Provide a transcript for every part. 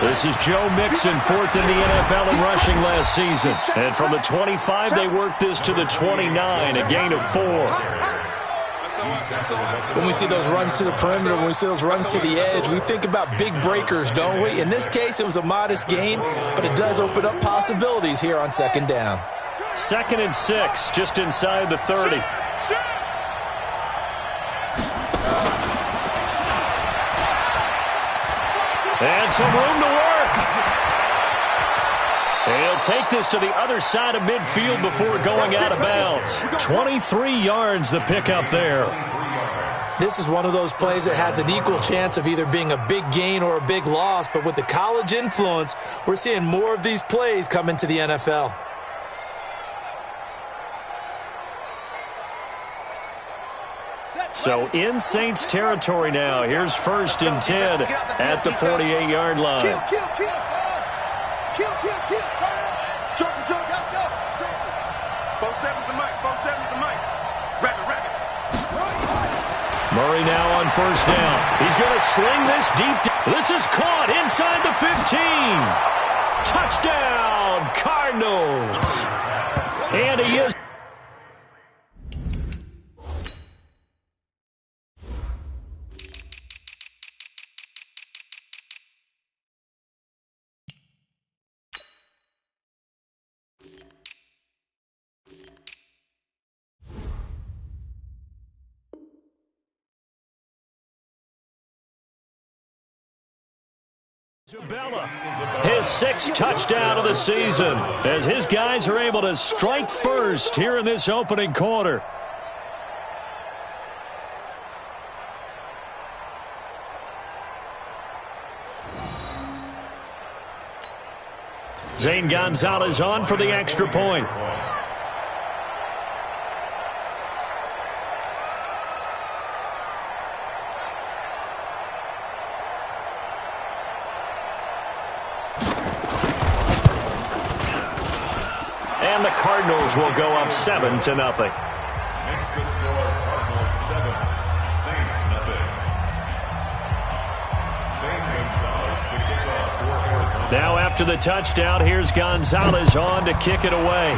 This is Joe Mixon, fourth in the NFL in rushing last season. And from the 25, they worked this to the 29, a gain of 4. When we see those runs to the perimeter, when we see those runs to the edge, we think about big breakers, don't we? In this case, it was a modest gain, but it does open up possibilities here on second down. 2nd and 6, just inside the 30. And some room to work. He'll take this to the other side of midfield before going out of bounds. 23 yards the pickup there. This is one of those plays that has an equal chance of either being a big gain or a big loss, but with the college influence, we're seeing more of these plays come into the NFL. So in Saints territory now. Here's 1st and 10 at the 48-yard line. Murray now on 1st down. He's going to sling this deep. This is caught inside the 15. Touchdown, Cardinals. And he is. Isabella, his 6th touchdown of the season, as his guys are able to strike first here in this opening quarter. Zane Gonzalez on for the extra point. And the Cardinals will go up 7-0. Next to score, Cardinals 7, Saints nothing. Zane Gonzalez, the kickoff for Arizona. Now after the touchdown, here's Gonzalez on to kick it away.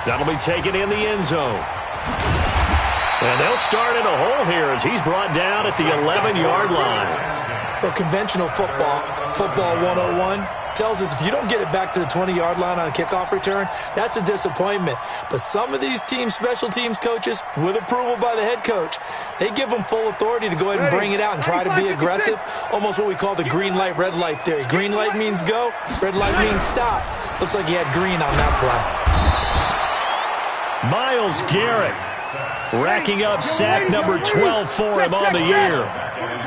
That'll be taken in the end zone. And they'll start in a hole here as he's brought down at the 11-yard line. Well, conventional football 101, tells us if you don't get it back to the 20-yard line on a kickoff return, that's a disappointment. But some of these special teams coaches, with approval by the head coach, they give them full authority to go ahead and bring it out and try to be aggressive, almost what we call the green light, red light theory. Green light means go, red light means stop. Looks like he had green on that play. Myles Garrett racking up sack number 12 for him on the year.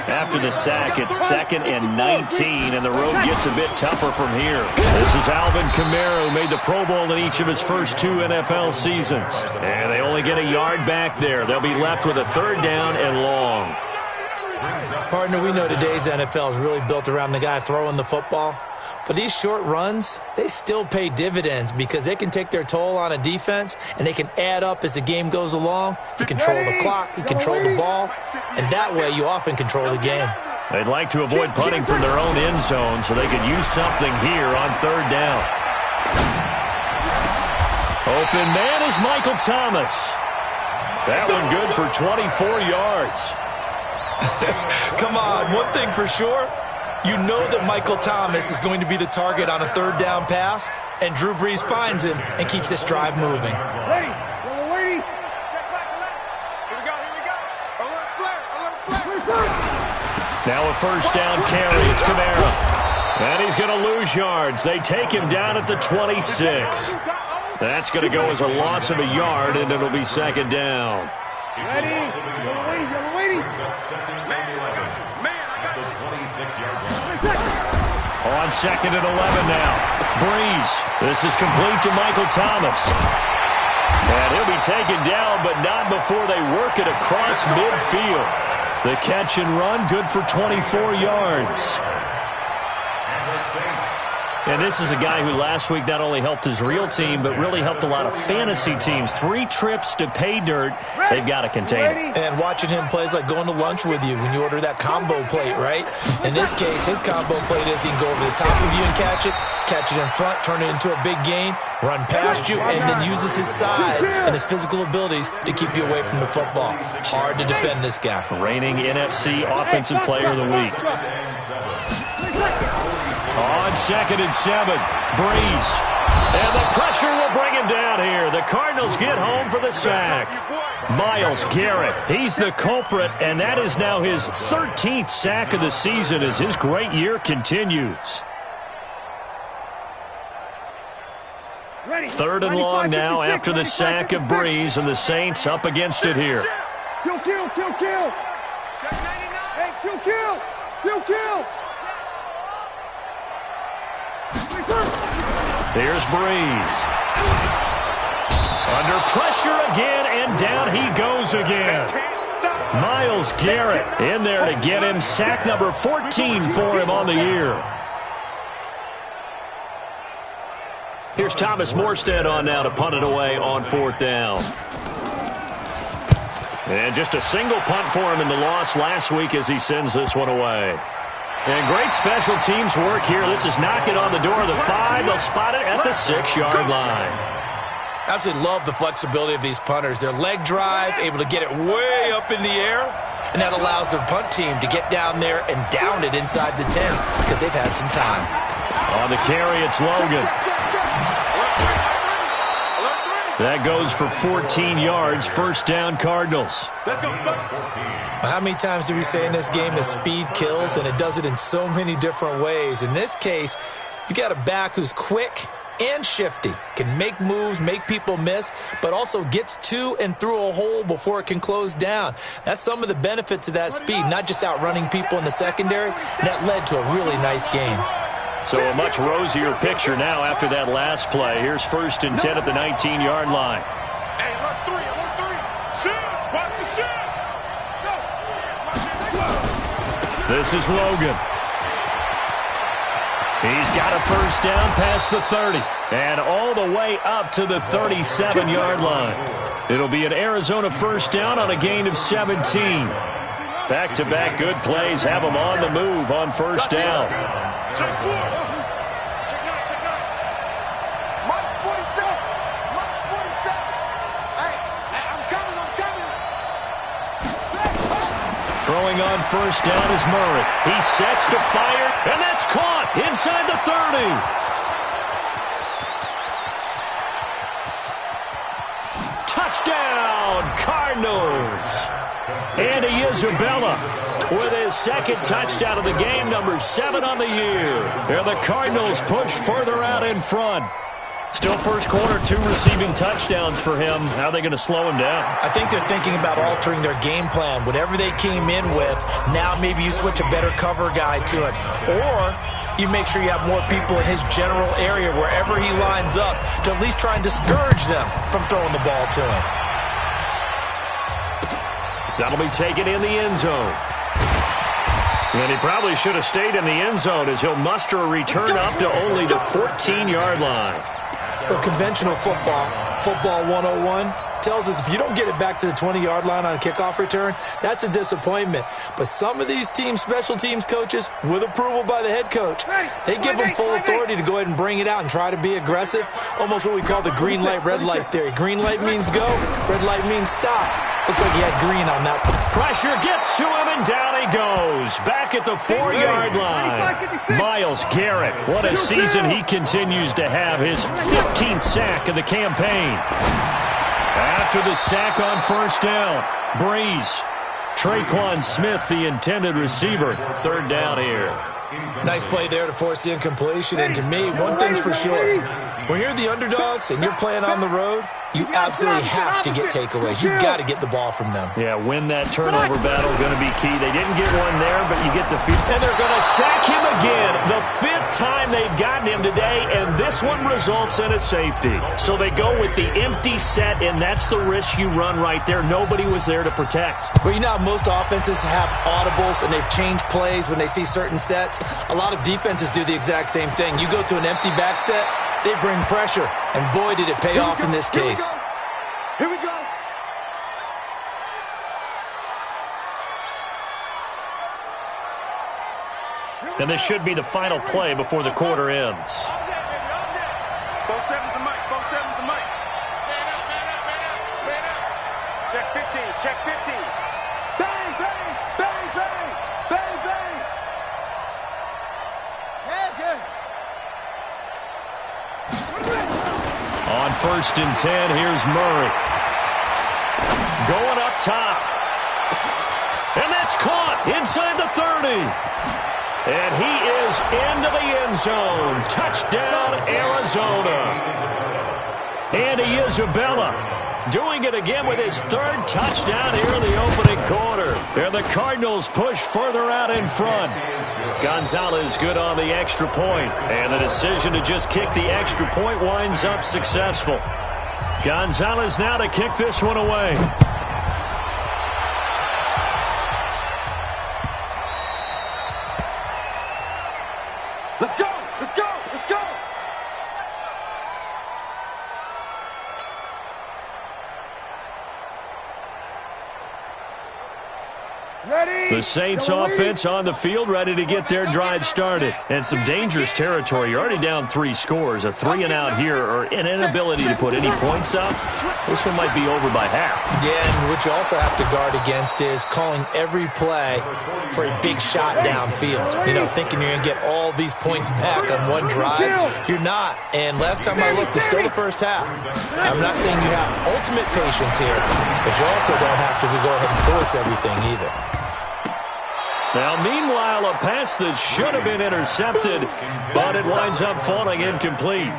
After the sack, it's 2nd and 19, and the road gets a bit tougher from here. This is Alvin Kamara, who made the Pro Bowl in each of his first 2 NFL seasons. And they only get a yard back there. They'll be left with a 3rd down and long. Partner, we know today's NFL is really built around the guy throwing the football. But these short runs, they still pay dividends because they can take their toll on a defense and they can add up as the game goes along. You control the clock, you control the ball, and that way you often control the game. They'd like to avoid punting from their own end zone so they could use something here on 3rd down. Open man is Michael Thomas. That one good for 24 yards. Come on, one thing for sure. You know that Michael Thomas is going to be the target on a 3rd down pass, and Drew Brees finds him and keeps this drive moving. Ready. Check back to left. Here we go. Alert flare. Now a 1st down carry. It's Kamara. And he's going to lose yards. They take him down at the 26. That's going to go as a loss of a yard, and it'll be 2nd down. Ready. You're waiting. On 2nd and 11 now. Breeze. This is complete to Michael Thomas. And he'll be taken down, but not before they work it across midfield. The catch and run, good for 24 yards. And this is a guy who last week not only helped his real team, but really helped a lot of fantasy teams. 3 trips to pay dirt. They've got to contain it. And watching him play is like going to lunch with you when you order that combo plate, right? In this case, his combo plate is he can go over the top of you and catch it in front, turn it into a big gain, run past you, and then uses his size and his physical abilities to keep you away from the football. Hard to defend this guy. Reigning NFC Offensive Player of the Week. On 2nd and 7, Breeze. And the pressure will bring him down here. The Cardinals get home for the sack. Myles Garrett, he's the culprit, and that is now his 13th sack of the season as his great year continues. 3rd and long now after the sack of Breeze, and the Saints up against it here. Kill. Hey, kill. Here's Breeze. Under pressure again, and down he goes again. Myles Garrett in there to get him sack number 14 for him on the year. Here's Thomas Morstead on now to punt it away on 4th down. And just a single punt for him in the loss last week as he sends this one away. And great special teams work here. This is knocking on the door of the 5. They'll spot it at the 6-yard line. Absolutely love the flexibility of these punters. Their leg drive, able to get it way up in the air, and that allows the punt team to get down there and down it inside the 10 because they've had some time. On the carry, it's Logan. That goes for 14 yards. 1st down, Cardinals. Let's go. How many times do we say in this game that speed kills, and it does it in so many different ways? In this case, you got a back who's quick and shifty, can make moves, make people miss, but also gets to and through a hole before it can close down. That's some of the benefits of that speed, not just outrunning people in the secondary. That led to a really nice game. So a much rosier picture now after that last play. Here's 1st and 10 at the 19-yard line. Hey, alert 3. Shoot. Watch the shoot. This is Logan. He's got a 1st down past the 30 and all the way up to the 37-yard line. It'll be an Arizona 1st down on a gain of 17. Back-to-back good plays have them on the move on 1st down. Check 4. Check 9. March 47. Hey, I'm coming. Throwing on 1st down is Murray. He sets to fire, and that's caught inside the 30. Touchdown, Cardinals. Andy Isabella with his 2nd touchdown of the game, number 7 on the year. And the Cardinals push further out in front. Still first quarter, 2 receiving touchdowns for him. How are they going to slow him down? I think they're thinking about altering their game plan. Whatever they came in with, now maybe you switch a better cover guy to it. Or you make sure you have more people in his general area wherever he lines up to at least try and discourage them from throwing the ball to him. That'll be taken in the end zone. And he probably should have stayed in the end zone as he'll muster a return up to only the 14-yard line. Well, conventional football 101, tells us if you don't get it back to the 20-yard line on a kickoff return, that's a disappointment. But some of these special teams coaches, with approval by the head coach, they give them full authority to go ahead and bring it out and try to be aggressive. Almost what we call the green light, red light theory. Green light means go, red light means stop. Looks like he had green on that. Pressure gets to him, and down he goes. Back at the 4-yard line. Myles Garrett, what a season he continues to have. His 15th sack of the campaign. After the sack on 1st down, Breeze. Traquan Smith, the intended receiver. 3rd down here. Nice play there to force the incompletion. And to me, one thing's for sure. When you're the underdogs and you're playing on the road, you absolutely have to get takeaways. You've got to get the ball from them. Yeah, win that turnover battle, going to be key. They didn't get one there, but you get the feed. And they're going to sack him again. The 5th time they've gotten him today, and this one results in a safety. So they go with the empty set, and that's the risk you run right there. Nobody was there to protect. Well, you know how most offenses have audibles, and they've changed plays when they see certain sets. A lot of defenses do the exact same thing. You go to an empty back set, they bring pressure, and boy, did it pay off in this case. Here we go. And this should be the final play before the quarter ends. Both sevens the mic. Both sevens the mic. Man up, man up, man up, man up. Check 15. Check 15. Bang, bang, bang, bang, bang, bang. On 1st and 10, here's Murray. Going up top. And that's caught inside the 30. And he is into the end zone. Touchdown, Arizona. Andy Isabella doing it again with his 3rd touchdown here in the opening quarter. And the Cardinals push further out in front. Gonzalez good on the extra point. And the decision to just kick the extra point winds up successful. Gonzalez now to kick this one away. Let's go. Let's go. Let's go. Ready? The Saints offense on the field, ready to get their drive started. And some dangerous territory. You're already down 3 scores. A 3-and-out here, or an inability to put any points up. This one might be over by half. Yeah, and what you also have to guard against is calling every play for a big shot downfield. You know, thinking you're going to get all these points back on one drive. You're not. And last time I looked, it's still the first half. I'm not saying you have ultimate patience here, but you also don't have to go ahead and force everything either. Now, meanwhile, a pass that should have been intercepted, but it winds up falling incomplete.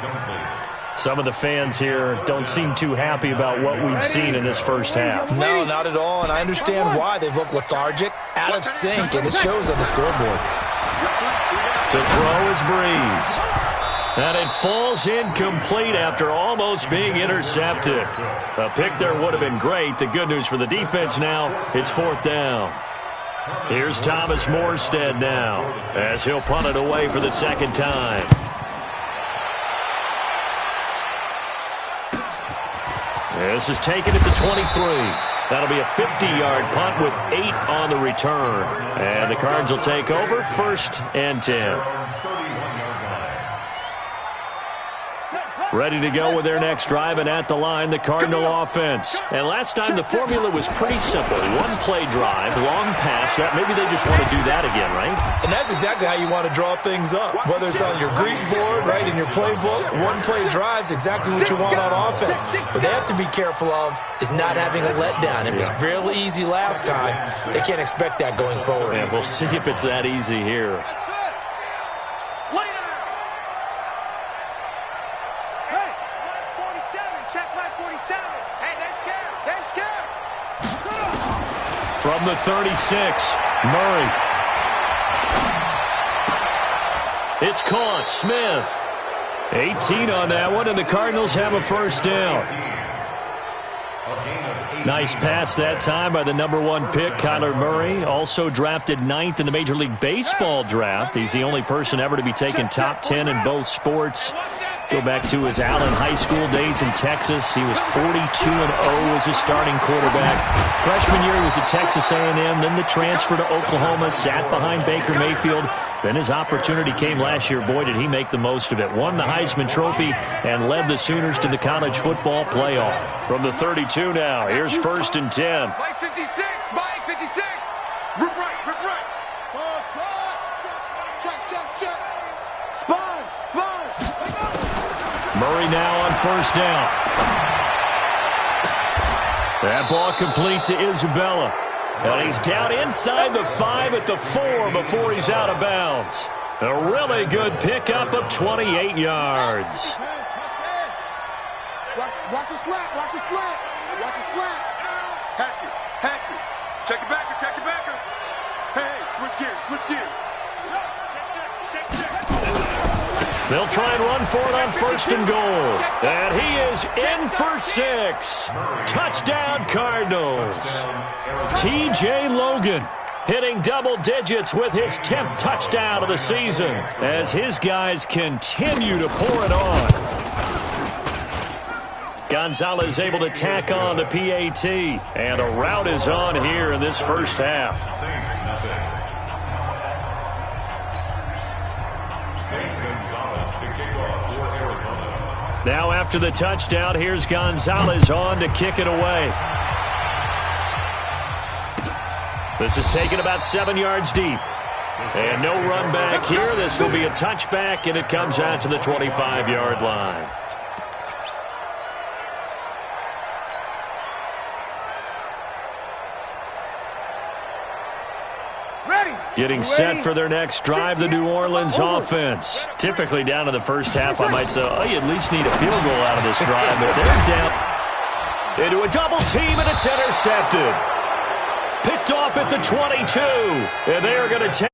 Some of the fans here don't seem too happy about what we've seen in this first half. No, not at all, and I understand why. They've looked lethargic, out of sync, and it shows on the scoreboard. To throw is Breeze. And it falls incomplete after almost being intercepted. A pick there would have been great. The good news for the defense now, it's 4th down. Here's Thomas Morstead now as he'll punt it away for the 2nd time. This is taken at the 23. That'll be a 50-yard punt with 8 on the return. And the Cards will take over 1st and 10. Ready to go with their next drive, and at the line, the Cardinal offense. And last time, the formula was pretty simple. 1-play drive, long pass. That maybe they just want to do that again, right? And that's exactly how you want to draw things up. Whether it's on your grease board, right, in your playbook, 1-play drive's exactly what you want on offense. What they have to be careful of is not having a letdown. It was really easy last time. They can't expect that going forward. And we'll see if it's that easy here. From the 36, Murray. It's caught. Smith. 18 on that one, and the Cardinals have a 1st down. Nice pass that time by the #1 pick, Kyler Murray. Also drafted 9th in the Major League Baseball draft. He's the only person ever to be taken top 10 in both sports. Go back to his Allen High School days in Texas. He was 42-0 as his starting quarterback. Freshman year, he was at Texas A&M. Then the transfer to Oklahoma, sat behind Baker Mayfield. Then his opportunity came last year. Boy, did he make the most of it. Won the Heisman Trophy and led the Sooners to the college football playoff. From the 32 now, here's 1st and 10. Mike 56, Mike 56. Rip right, rip right. Check. Sponge. Murray now on 1st down. That ball complete to Isabella. And he's down inside the 5 at the 4 before he's out of bounds. A really good pickup of 28 yards. Watch the slant. Hatchet. Check the backer. Hey, switch gears. They'll try and run for it on 1st and goal. And he is in for 6. Touchdown, Cardinals. T.J. Logan hitting double digits with his 10th touchdown of the season as his guys continue to pour it on. Gonzalez able to tack on the PAT, and a rout is on here in this first half. Saints, nothing. St. Gonzalez to kick off for Arizona. Now after the touchdown, here's Gonzalez on to kick it away. This is taken about 7 yards deep. And no run back here. This will be a touchback, and it comes out to the 25-yard line. Getting set for their next drive, the New Orleans offense. Typically down in the first half, I might say, oh, you at least need a field goal out of this drive. But they're down into a double team, and it's intercepted. Picked off at the 22. And they are going to take